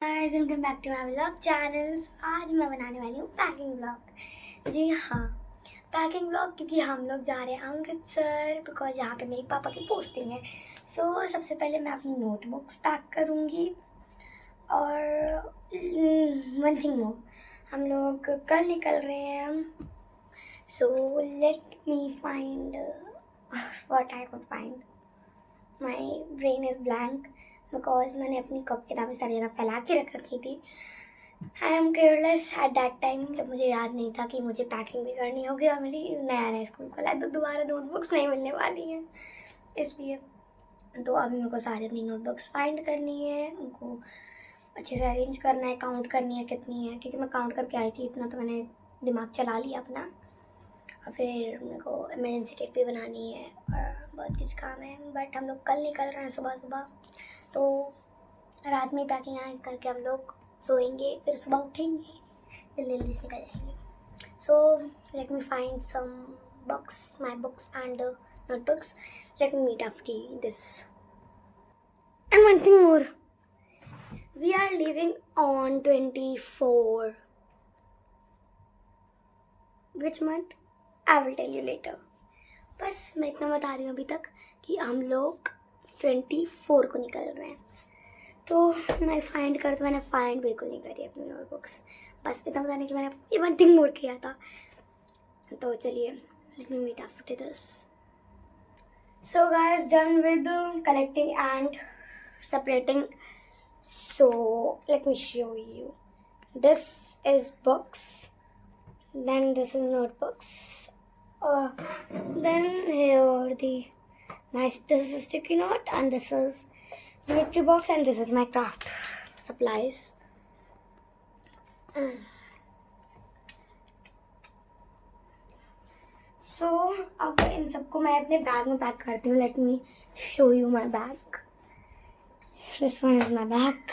Hi, welcome back to my vlog channels. आज मैं बनाने वाली हूँ पैकिंग व्लॉग। जी हाँ, पैकिंग व्लॉग, क्योंकि हम लोग जा रहे हैं अमृतसर बिकॉज यहाँ पे मेरी पापा की पोस्टिंग है। सबसे पहले मैं अपनी नोटबुक्स पैक करूँगी और वन थिंग मोर, हम लोग कल निकल रहे हैं। सो let me find what I could find. My brain is blank because मैंने अपनी कॉपी किताबें सारी जगह फैला के रख रखी थी। I am careless at that time, जब मुझे याद नहीं था कि मुझे पैकिंग भी करनी होगी और मेरी नया स्कूल खोला है तो दोबारा नोटबुक्स नहीं मिलने वाली हैं। इसलिए तो अभी मेरे को सारी अपनी नोटबुक्स फाइंड करनी है, उनको अच्छे से अरेंज करना है, काउंट करनी है कितनी है, क्योंकि मैं काउंट करके आई थी इतना तो मैंने दिमाग चला लिया अपना। और फिर मेरे को इमरजेंसी किट भी बनानी है और बहुत कुछ काम है। बट हम लोग कल निकल रहे हैं सुबह सुबह, तो रात में पैकिंग यहाँ करके हम लोग सोएंगे, फिर सुबह उठेंगे, जल्दी जल्दी से निकल जाएंगे। So let me find some books, my books and notebooks. Let me meet after this. And one thing more, we are leaving on 24. Which month? I will tell you later. बस मैं इतना बता रही हूँ अभी तक कि हम लोग 24 को निकल रहे हैं। तो मैं मैंने फाइंड बिल्कुल नहीं करी अपनी नोटबुक्स, बस इतना बताने कि मैंने ये वन थिंग मोर किया था। तो चलिए, let me meet after this. So guys, done with collecting and separating. So let me show you. This is books, then this is notebooks, then here this is a sticky note, and this is symmetry box, and this is my craft supplies. So अब इन सबको मैं अपने bag में pack करती हूँ. Let me show you my bag. This one is my bag.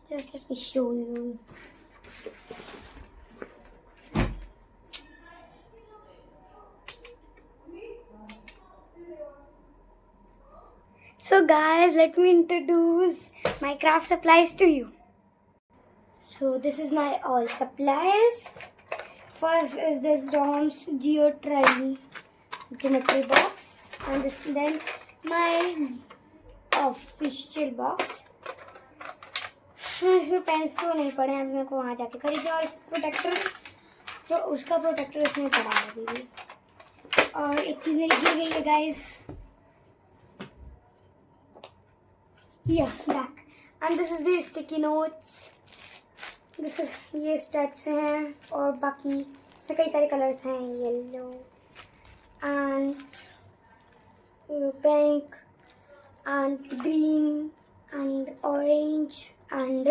Just let me show you. So guys, let me introduce my craft supplies to you. So this is my all supplies. First is this Dom's Geotrine geometry box, and then my official box. इसमें pens तो नहीं पड़े हैं, मेरे को वहाँ जाके खरीदे. और प्रोटेक्टर, तो उसका प्रोटेक्टर इसमें पड़ा है अभी भी. और एक चीज़ मेरी गिर गई है guys, back. And this is the sticky notes. This is ये इस टाइप से हैं, और बाकी इसमें कई सारे कलर्स हैं, yellow and pink and green and orange and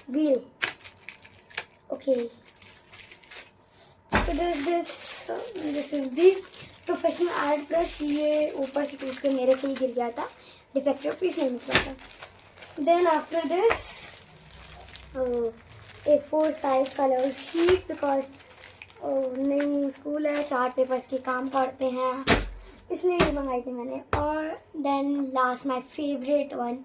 blue. Okay, so this is the professional art brush. ये ऊपर से टूट के मेरे से ही गिर गया था, डिफेक्टिव पीस नहीं निकला था. Then after this A4 size color sheet, because new school है, 4 पेपर्स के काम पढ़ते हैं, इसलिए ये मंगाई थी मैंने. और then last my favourite one,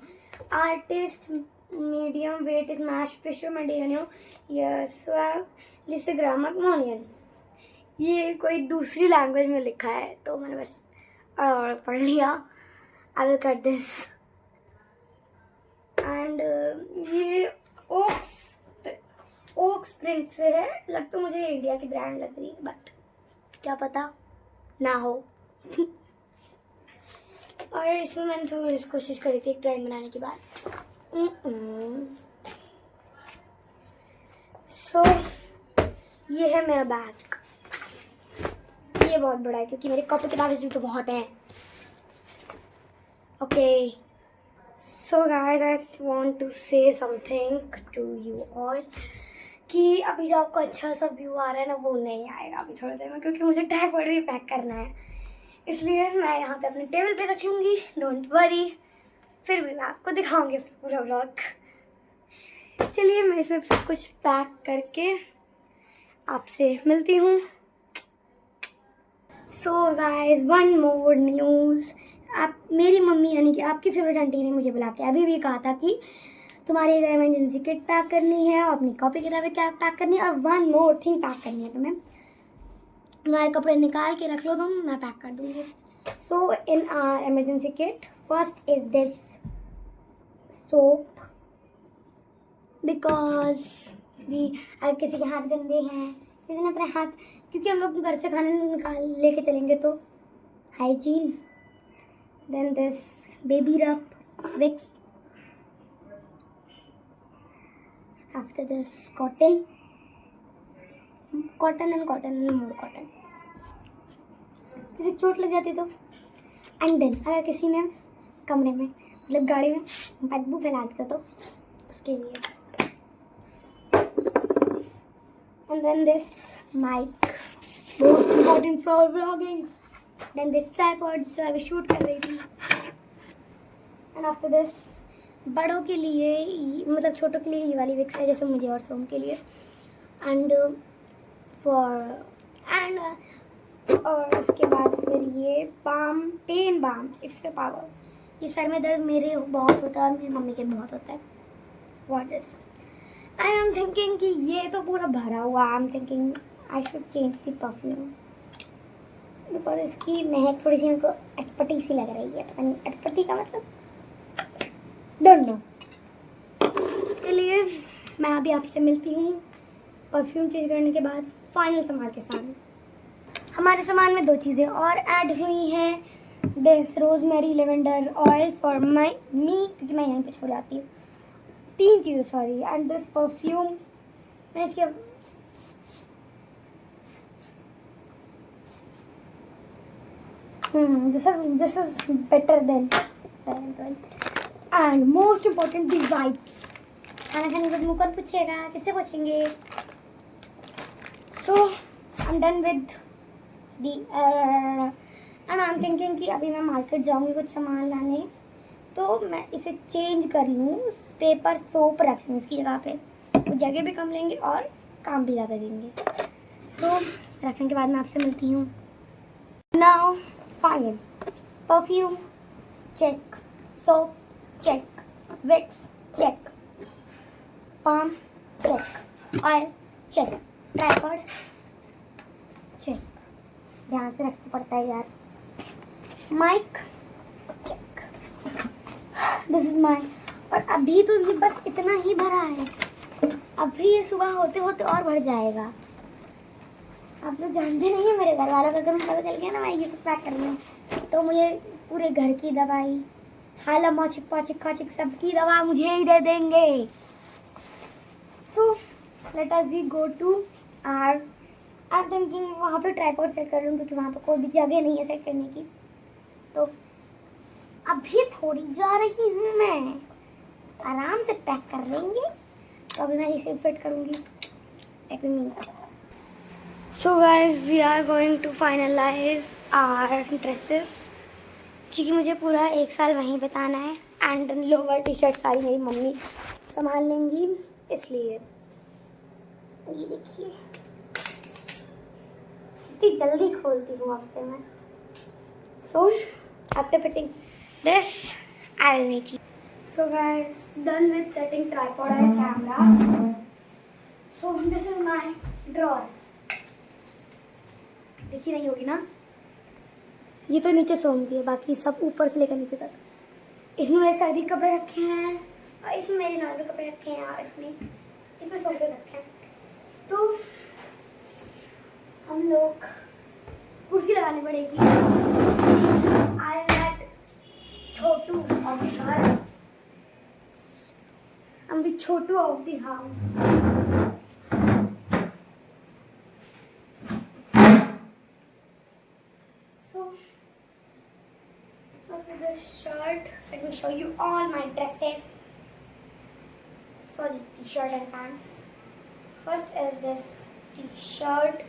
artist medium weight smash पिशो मेडियनो लिसोग्रामोनियन. ये कोई दूसरी लैंग्वेज में लिखा है, तो मैंने बस पढ़ लिया. I will cut this. And ये ओक्स प्रिंट से है. लग तो मुझे इंडिया की ब्रांड लग रही है, बट क्या पता ना हो. और इसमें मैंने थोड़ी कोशिश करी थी एक ड्राइंग बनाने के बाद. सो ये है मेरा बैग. ये बहुत बड़ा है क्योंकि मेरी कॉपी किताबें भी तो बहुत हैं. Okay, so guys, I want to say something to you all कि अभी जो आपको अच्छा सा व्यू आ रहा है ना, वो नहीं आएगा अभी थोड़ी देर में, क्योंकि मुझे टाइपॉइड भी पैक करना है. इसलिए मैं यहाँ पे अपने टेबल पे रख लूँगी, डोंट वरी. फिर भी मैं आपको दिखाऊंगी पूरा व्लॉग. चलिए, मैं इसमें सब कुछ पैक करके आपसे मिलती हूँ. So guys, one more news. आप मेरी मम्मी यानी कि आपकी फेवरेट आंटी ने मुझे बुला के अभी भी कहा था कि तुम्हारी अगर इमरजेंसी किट पैक करनी है और अपनी कॉपी किताबें क्या पैक करनी है, और वन मोर थिंग पैक करनी है तुम्हें। तुम्हारे कपड़े निकाल के रख लो तुम, मैं पैक कर दूँगी। So in our emergency kit first is this soap, because अगर किसी के हाथ गंदे हैं, किसी ने अपने हाथ, क्योंकि हम लोग घर से खाने निकाल लेके चलेंगे तो hygiene. Then this baby rub Vicks, after this cotton and cotton and more cotton, किसी चोट लग जाती तो। एंड देन अगर किसी ने कमरे में मतलब गाड़ी में बदबू फैला दिया तो उसके लिए। And then this mic, most important for vlogging. Then this tripod जिससे मैं अभी शूट कर रही थी। And after this बड़ों के लिए मतलब छोटों के लिए ये वाली विक्स है, जैसे मुझे और सोम के लिए। And और उसके बाद फिर ये पेन बाम एक्स्ट्रा पावर। ये सर में दर्द मेरे बहुत होता है और मेरी मम्मी के बहुत होता है। What this? I am thinking कि ये तो पूरा भरा हुआ। I am thinking I should change the perfume because इसकी महक थोड़ी सी मेरे को अटपटी सी लग रही है। पता नहीं अटपटी का मतलब डोंट नो। चलिए मैं अभी आपसे मिलती हूँ परफ्यूम चेंज करने के बाद फाइनल सामान के साथ। हमारे सामान में 2 चीज़ें और ऐड हुई हैं। This rosemary lavender oil for me, क्योंकि मैं यहीं पे छोड़ जाती हूँ। 3 चीज़ें सॉरी। एंड दिस परफ्यूम मैं इसके this is better then. And most important the wipes. खाना खाने के बाद मुँह कौन पूछेगा, किससे पूछेंगे। So I am done with the and I am thinking कि अभी मैं मार्केट जाऊँगी कुछ सामान लाने, तो मैं इसे चेंज कर लूँ, पेपर सोप रख लूँ इसकी जगह पे, तो जगह भी कम लेंगे और काम भी ज़्यादा देंगे। सो रखने के बाद मैं आपसे मिलती हूँ। Now final perfume check, soap check, Vicks check, palm check, oil check, tripod check. ध्यान से रखना पड़ता है यार। Mic check, this is my. और अभी तो ये बस इतना ही भरा है, अभी ये सुबह होते होते और बढ़ जाएगा। आप लोग जानते नहीं है मेरे घर वालों का, अगर मुझे पता चल गया ना मैं ये सब पैक कर रही हूँ, तो मुझे पूरे घर की दवाई, हाला मौचिक पाचिक खाचिक सबकी दवा मुझे ही दे देंगे। So let us be go to our. I am thinking वहाँ पे ट्राइपॉड सेट कर लूँ, क्योंकि वहाँ पे कोई भी जगह नहीं है सेट करने की। तो अभी थोड़ी जा रही हूँ मैं, आराम से पैक कर लेंगे। तो अभी मैं इसे फिट करूँगी। Let me meet. So guys we are going to finalise our dresses, क्योंकि मुझे पूरा 1 साल वहीं बिताना है। एंड लोअर टी शर्ट सारी मेरी मम्मी संभाल लेंगी, इसलिए ये देखिए इतनी जल्दी खोलती हूँ आपसे मैं। So after fitting this I will meet you. So guys, done with setting tripod and camera. So this is my drawer. देखी नहीं होगी ना, ये तो नीचे सोमती है, बाकी सब ऊपर से लेकर नीचे तक। इसमें मेरे सर्दी के कपड़े रखे हैं और इसमें मेरे नॉर्मल कपड़े रखे हैं और इसमें सोफे रखे हैं। तो हम लोग कुर्सी लगानी पड़ेगी। I am that Chhotu of the घर, I'm the Chhotu of the house. So first is this shirt. Let me show you all my dresses. Sorry, t-shirt and pants. First is this t-shirt.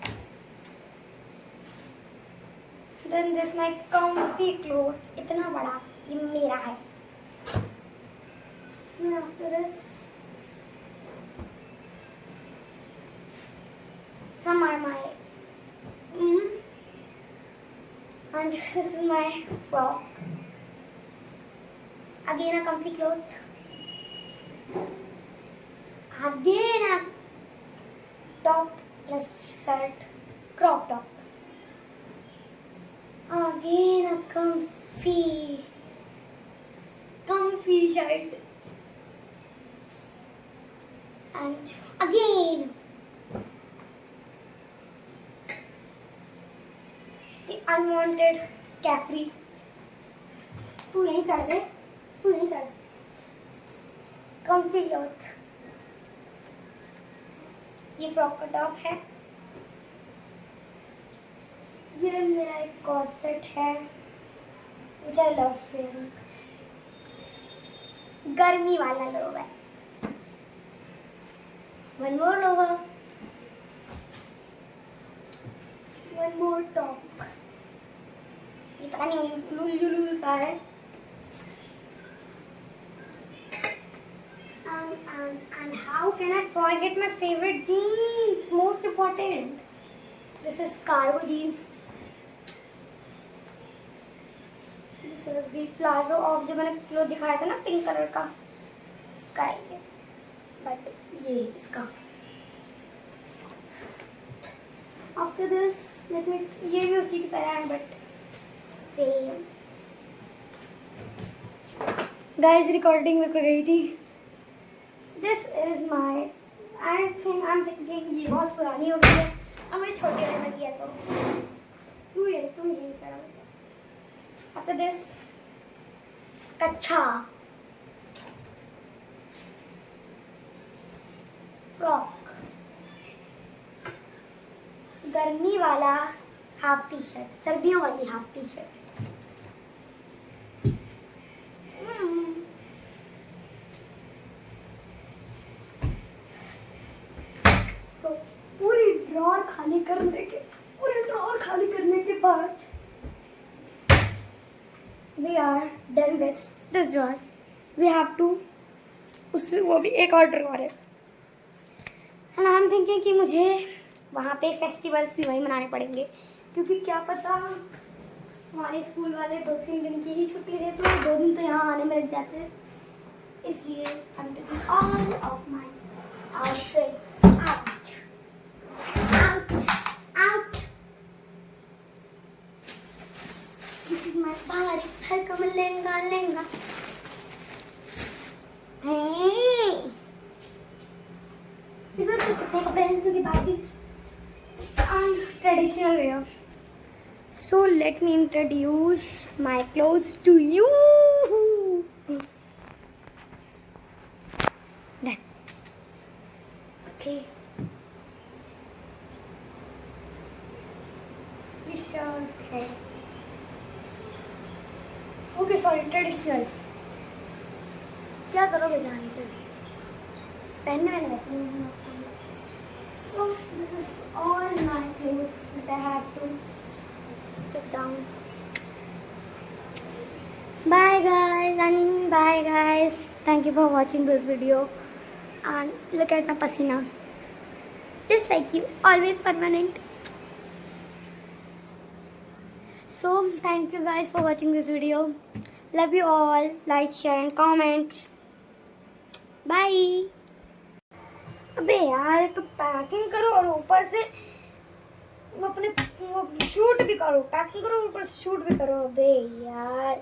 Then this my comfy clothes. इतना बड़ा ये मेरा है। And after this, some are my and this is my frock. Again a comfy cloth. Again a top plus shirt, crop top. Again a comfy shirt. And again the unwanted capri. तू यहीं सड़ दे, तू यहीं सड़. Comfy cloth. ये frock का top है. ये मेरा एक कॉर्ड सेट है which I love wearing. गर्मी वाला lower. One more lower. One more top. ये पता नहीं लूल सा है. And how can I forget my favorite jeans? Most important. This is cargo jeans. This is the plazo of जो मैंने cloth दिखाया था ना पिंक कलर का, इसका है ये. But ये इसका. After this, let me. ये भी उसी की तरह है but same. Guys, recording रुक गई थी. This is my. I'm thinking ये बहुत पुरानी हो गई है. अब मुझे छोटी रहना किया तो तू यही सारा. After this, कच्छा फ्रॉक. गर्मी वाला हाफ टी शर्ट, सर्दियों वाली हाफ टी शर्ट. सो पूरी ड्रॉर खाली करने के बाद we are done with this drawer. We have to उससे वो भी एक और ड्रॉर है. and I'm thinking कि मुझे वहाँ पे फेस्टिवल्स भी वही मनाने पड़ेंगे क्योंकि क्या पता हमारे स्कूल वाले 2-3 दिन की ही छुट्टी दे तो 2 दिन तो यहाँ आने में लग जाते हैं. इसलिए I'm taking all of my outfits out. This is my body. हर कमल लहंगा. इसमें सिर्फ कितने कपड़े हैं क्योंकि बाकी traditional wear. So let me introduce my clothes to you. Done. Okay. This shirt है. Okay, sorry, traditional. क्या करोगे जान के? पहनने में वैसे नहीं. So this is all my clothes that I have to put down. Bye guys. Thank you for watching this video. And look at my pasina. Just like you, always permanent. So thank you guys for watching this video. Love you all. Like, share and comment. Bye. अबे यार तो packing करो और ऊपर से अपने shoot भी करो. पैकिंग करो ऊपर से शूट भी करो. अबे यार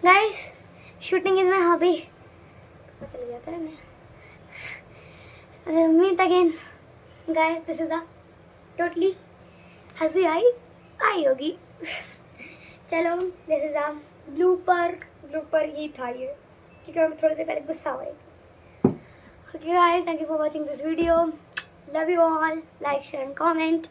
guys, shooting is my hobby. पता चल गया करने. Meet again guys. This is a totally हंसी आई होगी. चलो, this is a blooper ही था ये क्योंकि मैं थोड़ी देर पहले गुस्सा हो रही थी. Okay guys, thank you for watching this video. Love you all. Like, share and comment.